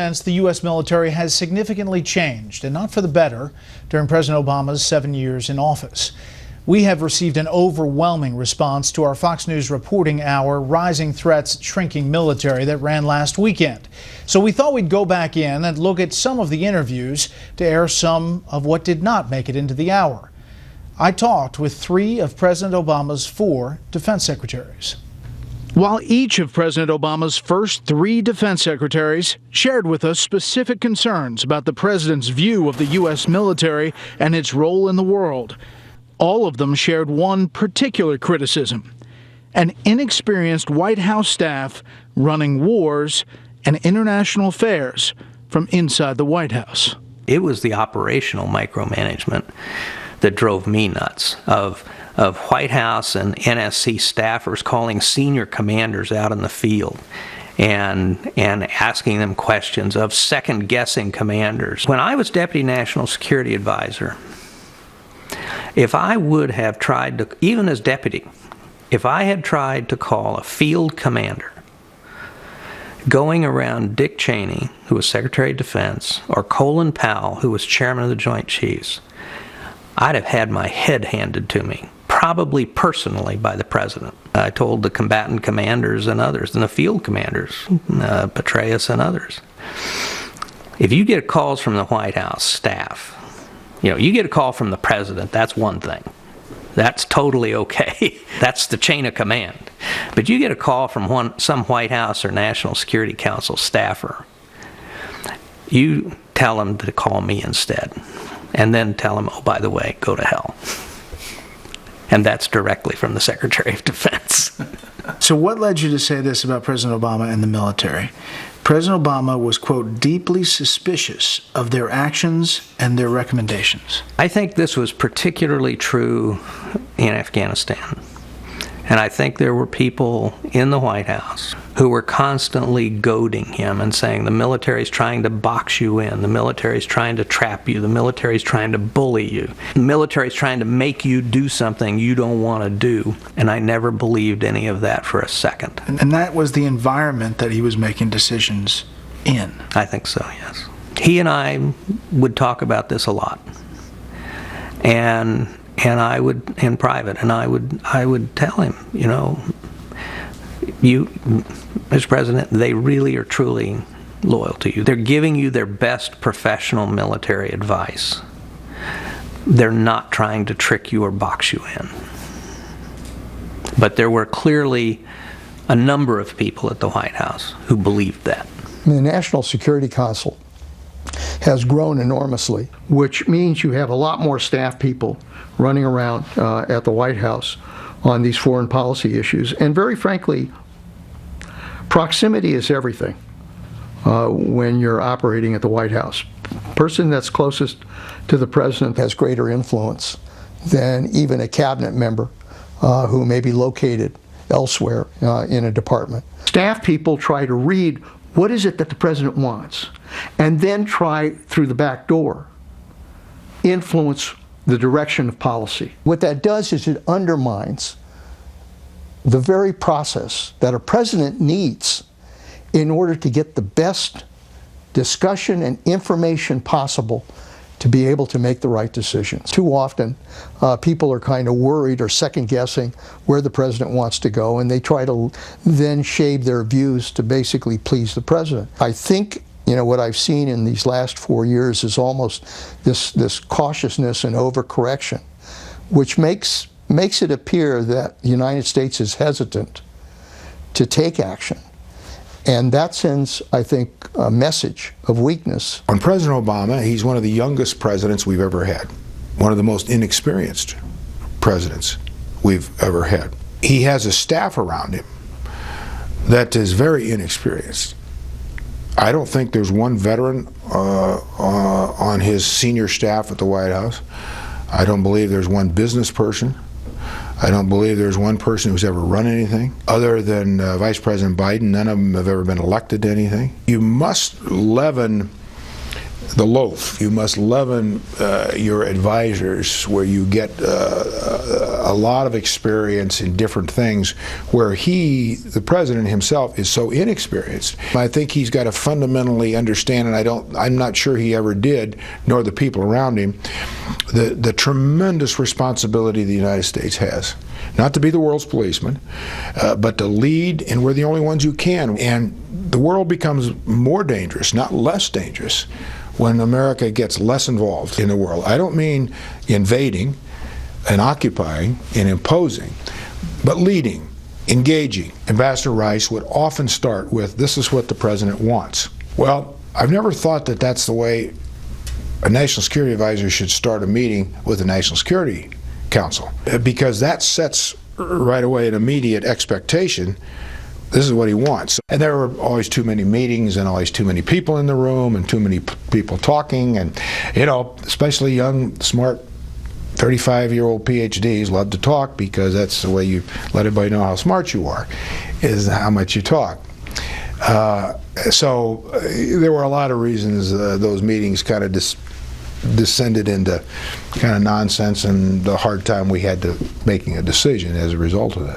sense, the U.S. military has significantly changed, and not for the better, during President Obama's 7 years in office. We have received an overwhelming response to our Fox News reporting hour, Rising Threats, Shrinking Military, that ran last weekend. So we thought we'd go back in and look at some of the interviews to air some of what did not make it into the hour. I talked with 3 of President Obama's 4 defense secretaries. While each of President Obama's first 3 defense secretaries shared with us specific concerns about the president's view of the U.S. military and its role in the world, all of them shared one particular criticism: an inexperienced White House staff running wars and international affairs from inside the White House. It was the operational micromanagement that drove me nuts, of White House and NSC staffers calling senior commanders out in the field and asking them questions, of second-guessing commanders. When I was Deputy National Security Advisor, if I would have tried to, even as deputy, if I had tried to call a field commander going around Dick Cheney, who was Secretary of Defense, or Colin Powell, who was Chairman of the Joint Chiefs, I'd have had my head handed to me, probably personally by the President. I told the combatant commanders and others, and the field commanders, Petraeus and others, if you get calls from the White House staff, you get a call from the President, that's one thing. That's totally okay. That's the chain of command. But you get a call from some White House or National Security Council staffer, you tell them to call me instead. And then tell them, oh, by the way, go to hell. And that's directly from the Secretary of Defense. So what led you to say this about President Obama and the military? President Obama was, quote, deeply suspicious of their actions and their recommendations. I think this was particularly true in Afghanistan. And I think there were people in the White House who were constantly goading him and saying, the military's trying to box you in, the military's trying to trap you, the military's trying to bully you, the military's trying to make you do something you don't want to do. And I never believed any of that for a second. And that was the environment that he was making decisions in? I think so, yes. He and I would talk about this a lot. And I would, in private, and I would tell him, you, Mr. President, they really are truly loyal to you. They're giving you their best professional military advice. They're not trying to trick you or box you in. But there were clearly a number of people at the White House who believed that. The National Security Council has grown enormously, which means you have a lot more staff people running around at the White House on these foreign policy issues. And very frankly, proximity is everything when you're operating at the White House. Person that's closest to the president has greater influence than even a cabinet member who may be located elsewhere in a department. Staff people try to read what is it that the president wants, and then try through the back door influence the direction of policy. What that does is it undermines the very process that a president needs in order to get the best discussion and information possible to be able to make the right decisions. Too often, people are kind of worried or second-guessing where the president wants to go, and they try to then shape their views to basically please the president. I think what I've seen in these last 4 years is almost this cautiousness and overcorrection, which makes it appear that the United States is hesitant to take action. And that sends, I think, a message of weakness. On President Obama, he's one of the youngest presidents we've ever had, one of the most inexperienced presidents we've ever had. He has a staff around him that is very inexperienced. I don't think there's one veteran on his senior staff at the White House. I don't believe there's one business person. I don't believe there's one person who's ever run anything. Other than Vice President Biden, none of them have ever been elected to anything. You must leaven the loaf. You must leaven your advisors where you get a lot of experience in different things where he, the president himself, is so inexperienced. I think he's got to fundamentally understand, and I'm not sure he ever did, nor the people around him, the tremendous responsibility the United States has. Not to be the world's policeman, but to lead, and we're the only ones who can. And the world becomes more dangerous, not less dangerous, when America gets less involved in the world. I don't mean invading and occupying and imposing, but leading, engaging. Ambassador Rice would often start with, "This is what the president wants." Well, I've never thought that that's the way a national security advisor should start a meeting with the National Security Council, because that sets right away an immediate expectation. This is what he wants. And there were always too many meetings and always too many people in the room and too many people talking, and especially young, smart 35-year-old PhDs love to talk, because that's the way you let everybody know how smart you are, is how much you talk. So there were a lot of reasons those meetings kind of descended into kind of nonsense, and the hard time we had to making a decision as a result of that.